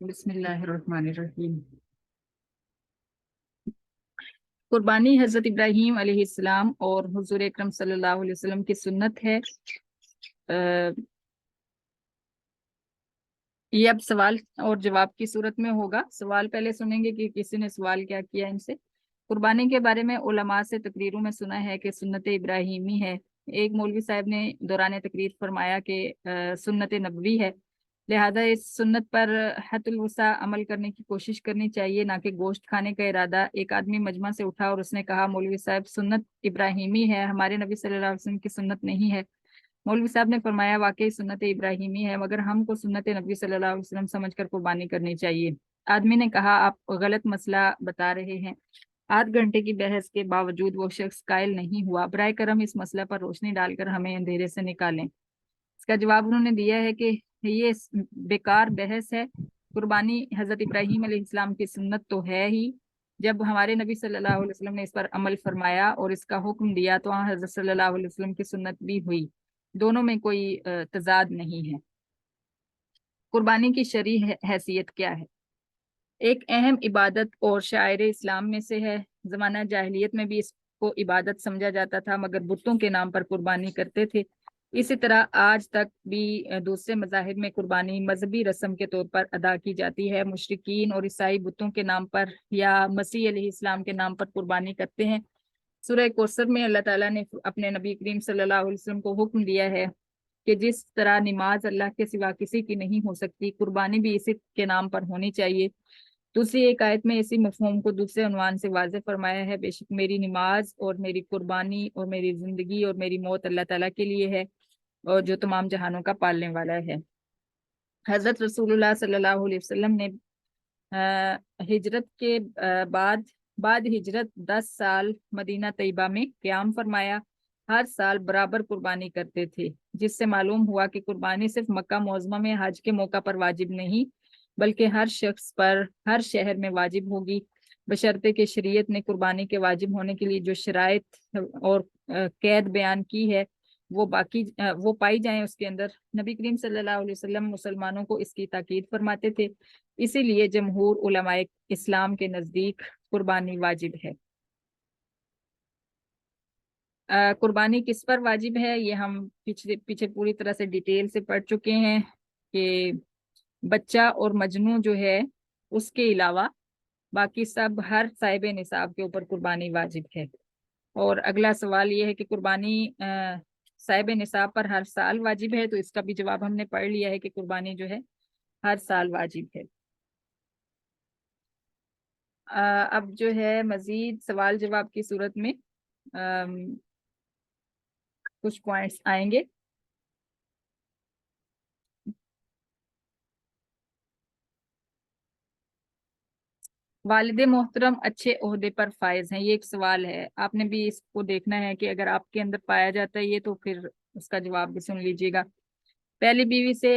بسم اللہ الرحمن الرحیم۔ قربانی حضرت ابراہیم علیہ السلام اور حضور اکرم صلی اللہ علیہ وسلم کی سنت ہے۔ یہ اب سوال اور جواب کی صورت میں ہوگا۔ سوال پہلے سنیں گے کہ کسی نے سوال کیا کیا ان سے۔ قربانی کے بارے میں علماء سے تقریروں میں سنا ہے کہ سنت ابراہیمی ہے۔ ایک مولوی صاحب نے دوران تقریر فرمایا کہ سنت نبوی ہے، لہذا اس سنت پر حت الوسع عمل کرنے کی کوشش کرنی چاہیے، نہ کہ گوشت کھانے کا ارادہ۔ ایک آدمی مجمع سے اٹھا اور اس نے کہا، مولوی صاحب سنت ابراہیمی ہے، ہمارے نبی صلی اللہ علیہ وسلم کی سنت نہیں ہے۔ مولوی صاحب نے فرمایا، واقعی سنت ابراہیمی ہے، مگر ہم کو سنت نبی صلی اللہ علیہ وسلم سمجھ کر قربانی کرنی چاہیے۔ آدمی نے کہا، آپ غلط مسئلہ بتا رہے ہیں۔ 8 گھنٹے کی بحث کے باوجود وہ شخص قائل نہیں ہوا۔ برائے کرم اس مسئلہ پر روشنی ڈال کر ہمیں اندھیرے سے نکالیں۔ اس کا جواب انہوں نے دیا ہے کہ یہ بیکار بحث ہے۔ قربانی حضرت ابراہیم علیہ السلام کی سنت تو ہے ہی، جب ہمارے نبی صلی اللہ علیہ وسلم نے اس پر عمل فرمایا اور اس کا حکم دیا تو وہاں حضرت صلی اللہ علیہ وسلم کی سنت بھی ہوئی، دونوں میں کوئی تضاد نہیں ہے۔ قربانی کی شرعی حیثیت کیا ہے؟ ایک اہم عبادت اور شعائر اسلام میں سے ہے۔ زمانہ جاہلیت میں بھی اس کو عبادت سمجھا جاتا تھا، مگر بتوں کے نام پر قربانی کرتے تھے۔ اسی طرح آج تک بھی دوسرے مذاہب میں قربانی مذہبی رسم کے طور پر ادا کی جاتی ہے۔ مشرکین اور عیسائی بتوں کے نام پر یا مسیح علیہ السلام کے نام پر قربانی کرتے ہیں۔ سورہ کوثر میں اللہ تعالیٰ نے اپنے نبی کریم صلی اللہ علیہ وسلم کو حکم دیا ہے کہ جس طرح نماز اللہ کے سوا کسی کی نہیں ہو سکتی، قربانی بھی اسی کے نام پر ہونی چاہیے۔ دوسری ایک آیت میں اسی مفہوم کو دوسرے عنوان سے واضح فرمایا ہے، بے شک میری نماز اور میری قربانی اور میری زندگی اور میری موت اللہ تعالیٰ کے لیے ہے، اور جو تمام جہانوں کا پالنے والا ہے۔ حضرت رسول اللہ صلی اللہ علیہ وسلم نے ہجرت کے بعد ہجرت 10 سال مدینہ طیبہ میں قیام فرمایا۔ ہر سال برابر قربانی کرتے تھے، جس سے معلوم ہوا کہ قربانی صرف مکہ معظمہ میں حج کے موقع پر واجب نہیں، بلکہ ہر شخص پر ہر شہر میں واجب ہوگی، بشرطے کہ شریعت نے قربانی کے واجب ہونے کے لیے جو شرائط اور قید بیان کی ہے وہ پائی جائیں اس کے اندر۔ نبی کریم صلی اللہ علیہ وسلم مسلمانوں کو اس کی تاکید فرماتے تھے، اسی لیے جمہور علماء اسلام کے نزدیک قربانی واجب ہے۔ قربانی کس پر واجب ہے یہ ہم پیچھے پوری طرح سے ڈیٹیل سے پڑھ چکے ہیں کہ بچہ اور مجنون جو ہے اس کے علاوہ باقی سب ہر صاحب نصاب کے اوپر قربانی واجب ہے۔ اور اگلا سوال یہ ہے کہ قربانی صاحب نصاب پر ہر سال واجب ہے، تو اس کا بھی جواب ہم نے پڑھ لیا ہے کہ قربانی جو ہے ہر سال واجب ہے۔ اب جو ہے مزید سوال جواب کی صورت میں کچھ پوائنٹس آئیں گے۔ والد محترم اچھے عہدے پر فائز ہیں، یہ ایک سوال ہے، آپ نے بھی اس کو دیکھنا ہے کہ اگر آپ کے اندر پایا جاتا ہے یہ تو پھر اس کا جواب بھی سن لیجیے گا۔ پہلی بیوی سے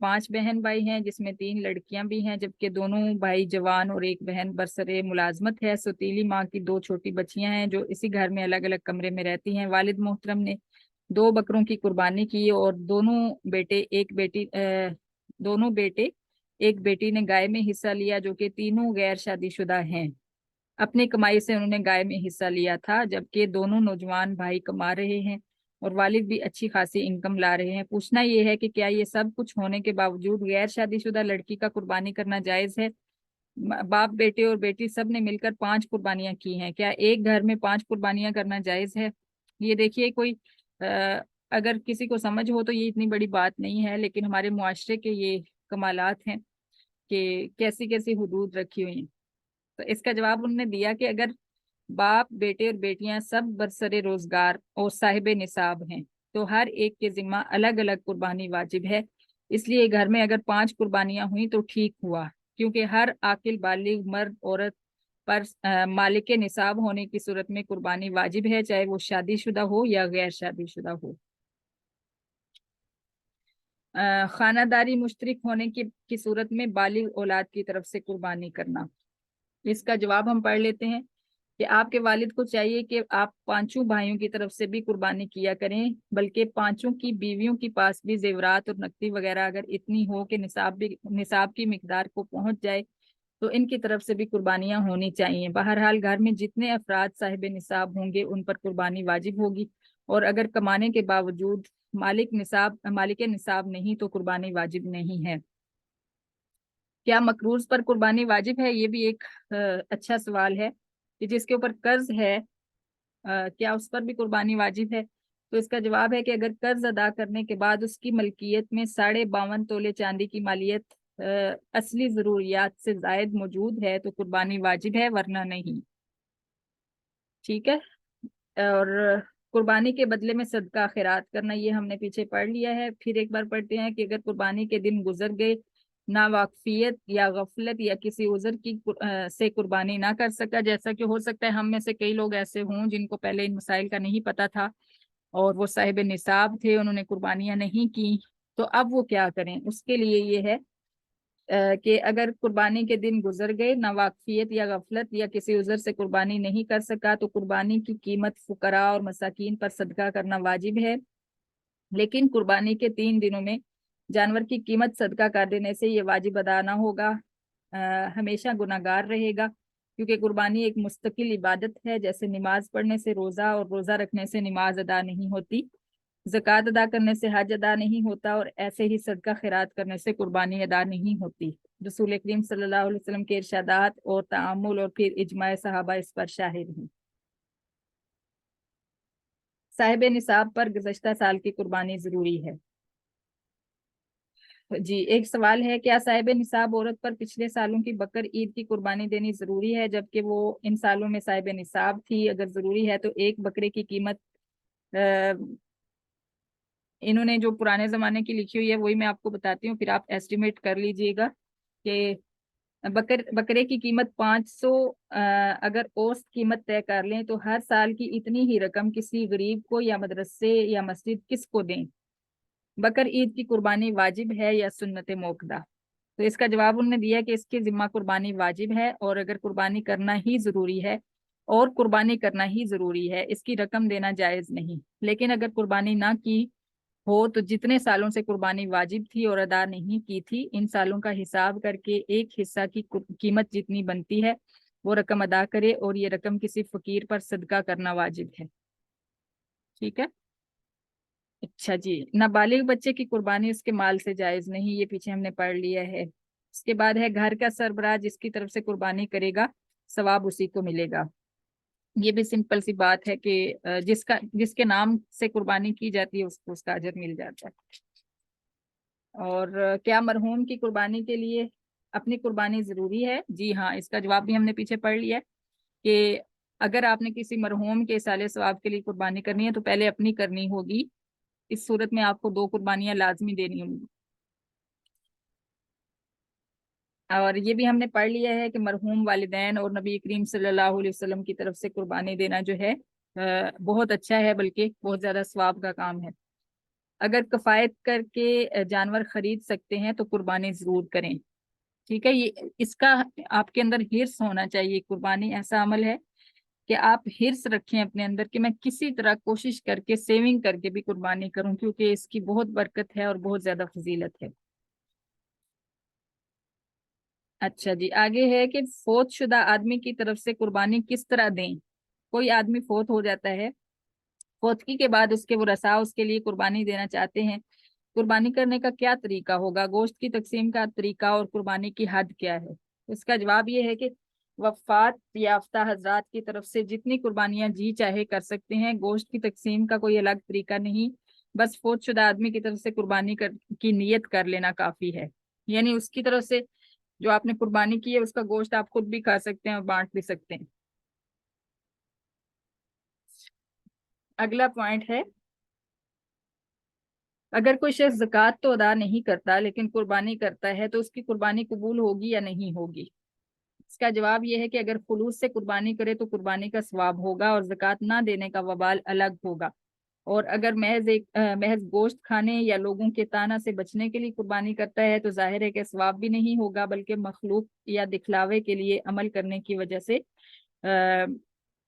5 بہن بھائی ہیں، جس میں 3 لڑکیاں بھی ہیں، جبکہ دونوں بھائی جوان اور ایک بہن برسر ملازمت ہے۔ سوتیلی ماں کی 2 چھوٹی بچیاں ہیں جو اسی گھر میں الگ الگ کمرے میں رہتی ہیں۔ والد محترم نے 2 بکروں کی قربانی کی اور دونوں بیٹے ایک بیٹی نے گائے میں حصہ لیا، جو کہ تینوں غیر شادی شدہ ہیں۔ اپنی کمائی سے انہوں نے گائے میں حصہ لیا تھا، جبکہ دونوں نوجوان بھائی کما رہے ہیں اور والد بھی اچھی خاصی انکم لا رہے ہیں۔ پوچھنا یہ ہے کہ کیا یہ سب کچھ ہونے کے باوجود غیر شادی شدہ لڑکی کا قربانی کرنا جائز ہے؟ باپ بیٹے اور بیٹی سب نے مل کر 5 قربانیاں کی ہیں، کیا ایک گھر میں 5 قربانیاں کرنا جائز ہے؟ یہ دیکھیے، کوئی اگر کسی کو سمجھ ہو تو یہ اتنی بڑی بات نہیں ہے، لیکن ہمارے معاشرے کے یہ کمالات ہیں کہ کیسی کیسی حدود رکھی ہوئی ہیں۔ تو اس کا جواب انہوں نے دیا کہ اگر باپ بیٹے اور بیٹیاں سب برسر روزگار اور صاحب نصاب ہیں تو ہر ایک کے ذمہ الگ الگ قربانی واجب ہے۔ اس لیے گھر میں اگر 5 قربانیاں ہوئیں تو ٹھیک ہوا، کیونکہ ہر عاقل بالغ مرد عورت پر مالک نصاب ہونے کی صورت میں قربانی واجب ہے، چاہے وہ شادی شدہ ہو یا غیر شادی شدہ ہو۔ خانہ داری مشترک ہونے کی صورت میں بالغ اولاد کی طرف سے قربانی کرنا، اس کا جواب ہم پڑھ لیتے ہیں۔ کہ آپ کے والد کو چاہیے کہ آپ پانچوں بھائیوں کی طرف سے بھی قربانی کیا کریں، بلکہ پانچوں کی بیویوں کے پاس بھی زیورات اور نقدی وغیرہ اگر اتنی ہو کہ نصاب کی مقدار کو پہنچ جائے تو ان کی طرف سے بھی قربانیاں ہونی چاہیے۔ بہرحال گھر میں جتنے افراد صاحب نصاب ہوں گے ان پر قربانی واجب ہوگی، اور اگر کمانے کے باوجود مالک نصاب نہیں تو قربانی واجب نہیں ہے۔ کیا مقروض پر قربانی واجب ہے؟ یہ بھی ایک اچھا سوال ہے کہ جس کے اوپر قرض ہے کیا اس پر بھی قربانی واجب ہے؟ تو اس کا جواب ہے کہ اگر قرض ادا کرنے کے بعد اس کی ملکیت میں 52.5 تولے چاندی کی مالیت اصلی ضروریات سے زائد موجود ہے تو قربانی واجب ہے، ورنہ نہیں۔ ٹھیک ہے، اور قربانی کے بدلے میں صدقہ خیرات کرنا یہ ہم نے پیچھے پڑھ لیا ہے۔ پھر ایک بار پڑھتے ہیں کہ اگر قربانی کے دن گزر گئے، ناواقفیت یا غفلت یا کسی عذر کی سے قربانی نہ کر سکا، جیسا کہ ہو سکتا ہے ہم میں سے کئی لوگ ایسے ہوں جن کو پہلے ان مسائل کا نہیں پتا تھا اور وہ صاحب نصاب تھے، انہوں نے قربانیاں نہیں کی، تو اب وہ کیا کریں؟ اس کے لیے یہ ہے کہ اگر قربانی کے دن گزر گئے، ناواقفیت یا غفلت یا کسی عذر سے قربانی نہیں کر سکا، تو قربانی کی قیمت فقراء اور مساکین پر صدقہ کرنا واجب ہے، لیکن قربانی کے 3 دنوں میں جانور کی قیمت صدقہ کر دینے سے یہ واجب ادا نہ ہوگا، ہمیشہ گناہگار رہے گا، کیونکہ قربانی ایک مستقل عبادت ہے، جیسے نماز پڑھنے سے روزہ اور روزہ رکھنے سے نماز ادا نہیں ہوتی، زکوٰۃ ادا کرنے سے حج ادا نہیں ہوتا، اور ایسے ہی صدقہ خیرات کرنے سے قربانی ادا نہیں ہوتی۔ رسول کریم صلی اللہ علیہ وسلم کے ارشادات اور تعامل اور پھر اجماع صحابہ اس پر شاہد ہیں۔ صاحب نصاب پر گزشتہ سال کی قربانی ضروری ہے؟ جی، ایک سوال ہے، کیا صاحب نصاب عورت پر پچھلے سالوں کی بقر عید کی قربانی دینی ضروری ہے جبکہ وہ ان سالوں میں صاحب نصاب تھی؟ اگر ضروری ہے تو ایک بکرے کی قیمت انہوں نے جو پرانے زمانے کی لکھی ہوئی ہے وہی میں آپ کو بتاتی ہوں، پھر آپ ایسٹیمیٹ کر لیجئے گا کہ بکرے کی قیمت 500 اگر اوسط قیمت طے کر لیں تو ہر سال کی اتنی ہی رقم کسی غریب کو یا مدرسے یا مسجد کس کو دیں؟ بکر عید کی قربانی واجب ہے یا سنت موقدہ؟ تو اس کا جواب انہوں نے دیا کہ اس کے ذمہ قربانی واجب ہے، اور اگر قربانی کرنا ہی ضروری ہے اس کی رقم دینا جائز نہیں، لیکن اگر قربانی نہ کی ہو تو جتنے سالوں سے قربانی واجب تھی اور ادا نہیں کی تھی ان سالوں کا حساب کر کے ایک حصہ کی قیمت جتنی بنتی ہے وہ رقم ادا کرے، اور یہ رقم کسی فقیر پر صدقہ کرنا واجب ہے۔ ٹھیک ہے، اچھا جی، نابالغ بچے کی قربانی اس کے مال سے جائز نہیں، یہ پیچھے ہم نے پڑھ لیا ہے۔ اس کے بعد ہے گھر کا سربراہ جس کی طرف سے قربانی کرے گا ثواب اسی کو ملے گا۔ یہ بھی سمپل سی بات ہے کہ جس کے نام سے قربانی کی جاتی ہے اس کو اس کا اجر مل جاتا ہے۔ اور کیا مرحوم کی قربانی کے لیے اپنی قربانی ضروری ہے؟ جی ہاں، اس کا جواب بھی ہم نے پیچھے پڑھ لیا کہ اگر آپ نے کسی مرحوم کے اصالہ ثواب کے لیے قربانی کرنی ہے تو پہلے اپنی کرنی ہوگی، اس صورت میں آپ کو 2 قربانیاں لازمی دینی ہوں گی۔ اور یہ بھی ہم نے پڑھ لیا ہے کہ مرحوم والدین اور نبی کریم صلی اللہ علیہ وسلم کی طرف سے قربانی دینا جو ہے بہت اچھا ہے، بلکہ بہت زیادہ ثواب کا کام ہے۔ اگر کفایت کر کے جانور خرید سکتے ہیں تو قربانی ضرور کریں۔ ٹھیک ہے، یہ اس کا آپ کے اندر ہرس ہونا چاہیے۔ قربانی ایسا عمل ہے کہ آپ ہرس رکھیں اپنے اندر کہ میں کسی طرح کوشش کر کے سیونگ کر کے بھی قربانی کروں، کیونکہ اس کی بہت برکت ہے اور بہت زیادہ فضیلت ہے۔ اچھا جی، آگے ہے کہ فوت شدہ آدمی کی طرف سے قربانی کس طرح دیں؟ کوئی آدمی فوت ہو جاتا ہے، فوتگی کے بعد اس کے ورثاء اس کے لیے قربانی دینا چاہتے ہیں، قربانی کرنے کا کیا طریقہ ہوگا؟ گوشت کی تقسیم کا طریقہ اور قربانی کی حد کیا ہے؟ اس کا جواب یہ ہے کہ وفات یافتہ حضرات کی طرف سے جتنی قربانیاں جی چاہے کر سکتے ہیں، گوشت کی تقسیم کا کوئی الگ طریقہ نہیں، بس فوت شدہ آدمی کی طرف سے قربانی کی نیت کر لینا کافی ہے، یعنی اس کی طرف سے جو آپ نے قربانی کی ہے اس کا گوشت آپ خود بھی کھا سکتے ہیں اور بانٹ بھی سکتے ہیں۔ اگلا پوائنٹ ہے، اگر کوئی شخص زکوٰۃ تو ادا نہیں کرتا لیکن قربانی کرتا ہے تو اس کی قربانی قبول ہوگی یا نہیں ہوگی؟ اس کا جواب یہ ہے کہ اگر خلوص سے قربانی کرے تو قربانی کا ثواب ہوگا اور زکوٰۃ نہ دینے کا وبال الگ ہوگا، اور اگر محض گوشت کھانے یا لوگوں کے طعنہ سے بچنے کے لیے قربانی کرتا ہے تو ظاہر ہے کہ ثواب بھی نہیں ہوگا، بلکہ مخلوق یا دکھلاوے کے لیے عمل کرنے کی وجہ سے